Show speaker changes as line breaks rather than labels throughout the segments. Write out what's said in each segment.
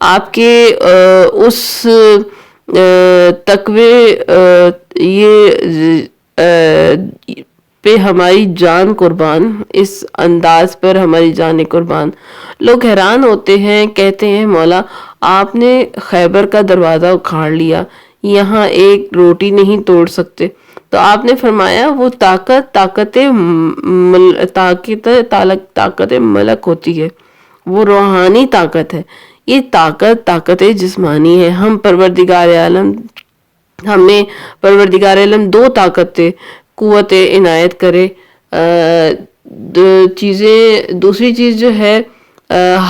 آپ کے اس تقوی یہ پہ ہماری جان قربان، اس انداز پر ہماری جان قربان۔ لوگ حیران ہوتے ہیں، کہتے ہیں مولا آپ نے خیبر کا دروازہ اکھاڑ لیا، یہاں ایک روٹی نہیں توڑ سکتے۔ تو آپ نے فرمایا وہ طاقت ملک ہوتی ہے، وہ روحانی طاقت ہے۔ یہ طاقت جسمانی ہے۔ ہمیں پروردگار عالم دو طاقتیں قوت عنایت کرے۔ دوسری چیز جو ہے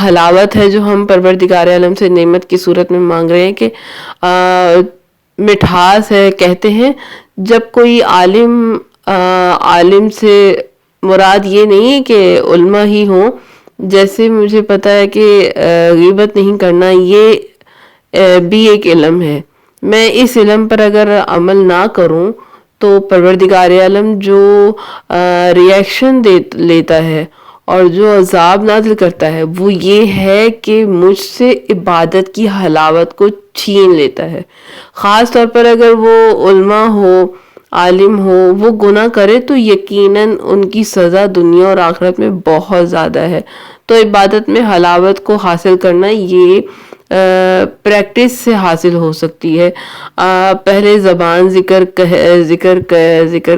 حلاوت ہے، جو ہم پروردگار عالم سے نعمت کی صورت میں مانگ رہے ہیں، کہ مٹھاس ہے۔ کہتے ہیں جب کوئی عالم سے مراد یہ نہیں کہ علماء ہی ہوں، جیسے مجھے پتا ہے کہ غیبت نہیں کرنا یہ بھی ایک علم ہے، میں اس علم پر اگر عمل نہ کروں تو پروردگار عالم جو ریئیکشن لیتا ہے اور جو عذاب نازل کرتا ہے وہ یہ ہے کہ مجھ سے عبادت کی حلاوت کو چھین لیتا ہے۔ خاص طور پر اگر وہ علماء ہو، عالم ہو، وہ گناہ کرے تو یقیناً ان کی سزا دنیا اور آخرت میں بہت زیادہ ہے۔ تو عبادت میں حلاوت کو حاصل کرنا یہ پریکٹس سے حاصل ہو سکتی ہے۔ پہلے زبان ذکر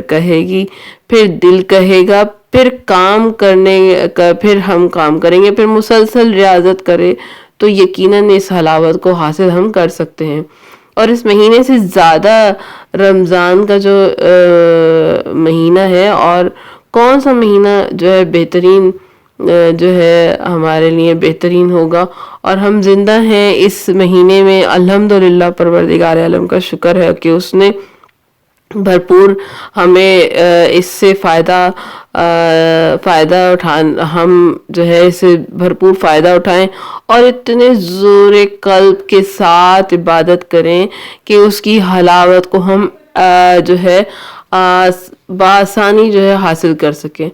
کہے گی، پھر دل کہے گا، پھر ہم کام کریں گے، پھر مسلسل ریاضت کرے تو یقیناً اس حلاوت کو حاصل ہم کر سکتے ہیں۔ اور اس مہینے سے زیادہ رمضان کا جو مہینہ ہے، اور کون سا مہینہ جو ہے بہترین جو ہے ہمارے لیے بہترین ہوگا، اور ہم زندہ ہیں اس مہینے میں۔ الحمدللہ پروردگار عالم کا شکر ہے کہ اس نے بھرپور ہمیں اس سے فائدہ ہم جو ہے اس سے بھرپور فائدہ اٹھائیں اور اتنے زور قلب کے ساتھ عبادت کریں کہ اس کی حلاوت کو ہم جو ہے بآسانی جو ہے حاصل کر سکیں۔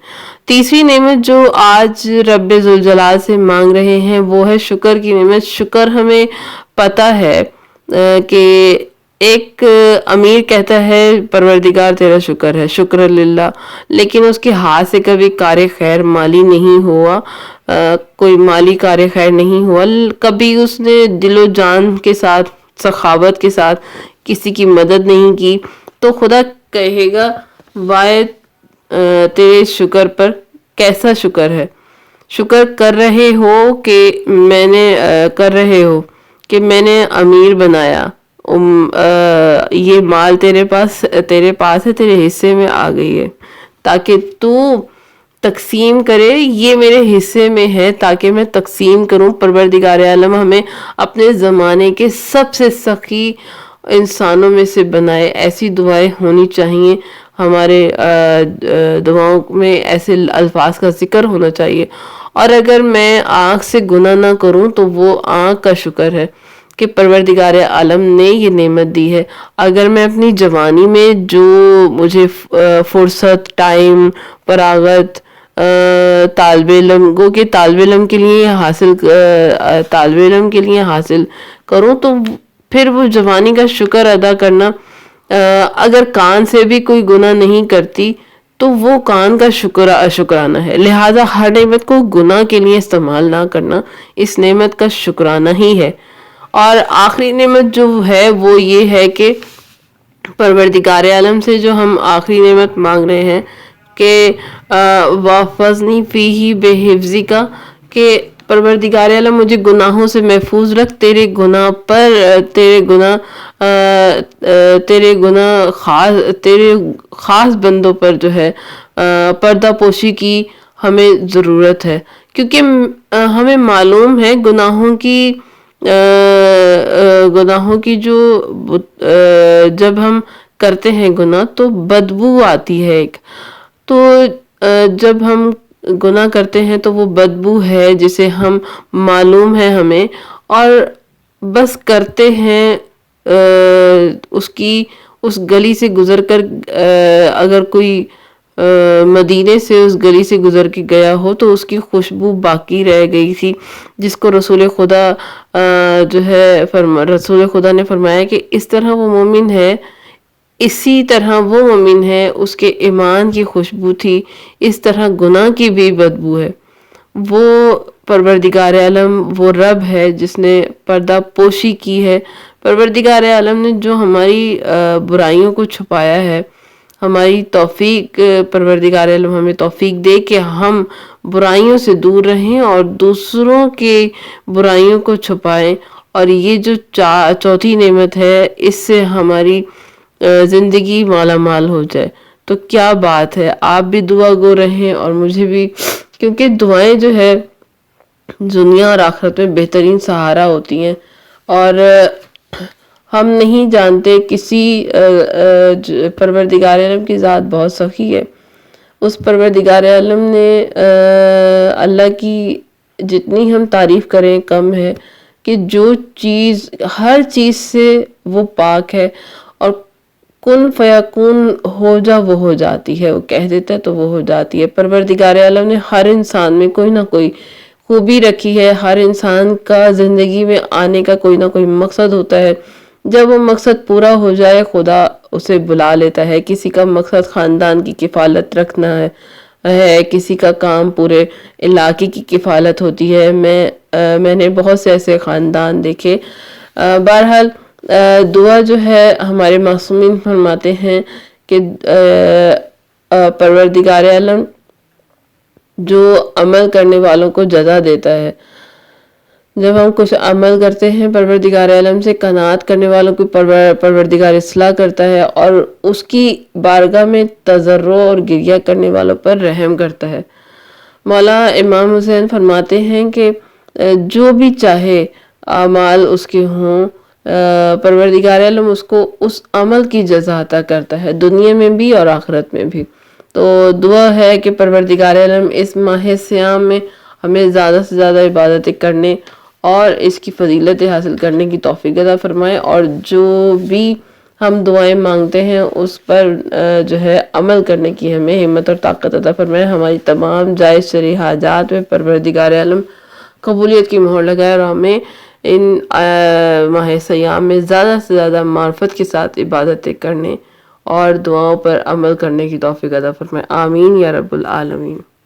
تیسری نعمت جو آج رب ذوالجلال سے مانگ رہے ہیں وہ ہے شکر کی نعمت۔ شکر ہمیں پتہ ہے کہ ایک امیر کہتا ہے پروردگار تیرا شکر ہے، شکر للہ، لیکن اس کے ہاتھ سے کبھی کار خیر مالی نہیں ہوا، کوئی مالی کار خیر نہیں ہوا، کبھی اس نے دل و جان کے ساتھ، سخاوت کے ساتھ کسی کی مدد نہیں کی، تو خدا کہے گا وائے تیرے شکر پر کیسا شکر ہے۔ شکر کر رہے ہو کہ میں نے امیر بنایا، یہ مال تیرے پاس ہے، تیرے حصے میں آ گئی ہے، تاکہ تو تقسیم کرے، یہ میرے حصے میں ہے تاکہ میں تقسیم کروں۔ پروردگار عالم ہمیں اپنے زمانے کے سب سے سخی انسانوں میں سے بنائے۔ ایسی دعائیں ہونی چاہیے، ہمارے دعاؤں میں ایسے الفاظ کا ذکر ہونا چاہیے۔ اور اگر میں آنکھ سے گناہ نہ کروں تو وہ آنکھ کا شکر ہے کہ پروردگار عالم نے یہ نعمت دی ہے۔ اگر میں اپنی جوانی میں جو مجھے فرصت، ٹائم، فراغت طالب علم کے لیے حاصل کروں تو پھر وہ جوانی کا شکر ادا کرنا۔ اگر کان سے بھی کوئی گناہ نہیں کرتی تو وہ کان کا شکرانہ ہے، لہذا ہر نعمت کو گناہ کے لیے استعمال نہ کرنا اس نعمت کا شکرانہ ہی ہے۔ اور آخری نعمت جو ہے وہ یہ ہے کہ پروردگار عالم سے جو ہم آخری نعمت مانگ رہے ہیں کہ وَاحْفَظْنِی فِیہِ بِحِفْظِکَ، کہ پروردگار عالم مجھے گناہوں سے محفوظ رکھ، تیرے خاص بندوں پر جو ہے پردہ پوشی کی ہمیں ضرورت ہے، کیونکہ ہمیں معلوم ہے گناہوں کی جو جب ہم کرتے ہیں گناہ تو بدبو آتی ہے ایک، تو جب ہم گناہ کرتے ہیں تو وہ بدبو ہے جسے ہم معلوم ہے ہمیں، اور بس کرتے ہیں، اس گلی سے گزر کر اگر کوئی مدینے سے اس گلی سے گزر کے گیا ہو تو اس کی خوشبو باقی رہ گئی تھی، جس کو رسول خدا جو ہے رسول خدا نے فرمایا کہ اس طرح وہ مومن ہے، اسی طرح وہ مومن ہے، اس کے ایمان کی خوشبو تھی، اس طرح گناہ کی بھی بدبو ہے۔ وہ پروردگار عالم وہ رب ہے جس نے پردہ پوشی کی ہے، پروردگار عالم نے جو ہماری برائیوں کو چھپایا ہے، ہماری توفیق، پروردگار عالم ہمیں توفیق دے کہ ہم برائیوں سے دور رہیں اور دوسروں کے برائیوں کو چھپائیں، اور یہ جو چوتھی نعمت ہے اس سے ہماری زندگی مالا مال ہو جائے۔ تو کیا بات ہے، آپ بھی دعا گو رہیں اور مجھے بھی، کیونکہ دعائیں جو ہے دنیا اور آخرت میں بہترین سہارا ہوتی ہیں، اور ہم نہیں جانتے کسی پروردگار عالم کی ذات بہت سخی ہے، اس پروردگار عالم نے اللہ کی جتنی ہم تعریف کریں کم ہے، کہ جو چیز ہر چیز سے وہ پاک ہے، اور کن فیکون ہو جا وہ ہو جاتی ہے، وہ کہہ دیتا ہے تو وہ ہو جاتی ہے۔ پروردگار عالم نے ہر انسان میں کوئی نہ کوئی خوبی رکھی ہے، ہر انسان کا زندگی میں آنے کا کوئی نہ کوئی مقصد ہوتا ہے، جب وہ مقصد پورا ہو جائے خدا اسے بلا لیتا ہے۔ کسی کا مقصد خاندان کی کفالت رکھنا ہے، کسی کا کام پورے علاقے کی کفالت ہوتی ہے۔ میں نے بہت سے ایسے خاندان دیکھے۔ بہرحال دعا جو ہے ہمارے معصومین فرماتے ہیں کہ پروردگار عالم جو عمل کرنے والوں کو جزا دیتا ہے، جب ہم کچھ عمل کرتے ہیں پروردگار عالم سے قناعت کرنے والوں کو پروردگار اصلاح کرتا ہے، اور اس کی بارگاہ میں تضرع اور گریہ کرنے والوں پر رحم کرتا ہے۔ مولا امام حسین فرماتے ہیں کہ جو بھی چاہے اعمال اس کے ہوں، پروردگار عالم اس کو اس عمل کی جزا عطا کرتا ہے، دنیا میں بھی اور آخرت میں بھی۔ تو دعا ہے کہ پروردگار عالم اس ماہ سیام میں ہمیں زیادہ سے زیادہ عبادتیں کرنے اور اس کی فضیلتیں حاصل کرنے کی توفیق عطا فرمائے، اور جو بھی ہم دعائیں مانگتے ہیں اس پر جو ہے عمل کرنے کی ہمیں ہمت اور طاقت عطا فرمائے۔ ہماری تمام جائز شرعی حاجات میں پروردگار عالم قبولیت کی مہر لگائے، اور ہمیں ان ماہ سیام میں زیادہ سے زیادہ معرفت کے ساتھ عبادتیں کرنے اور دعاؤں پر عمل کرنے کی توفیق عطا فرمائے۔ آمین یا رب العالمین۔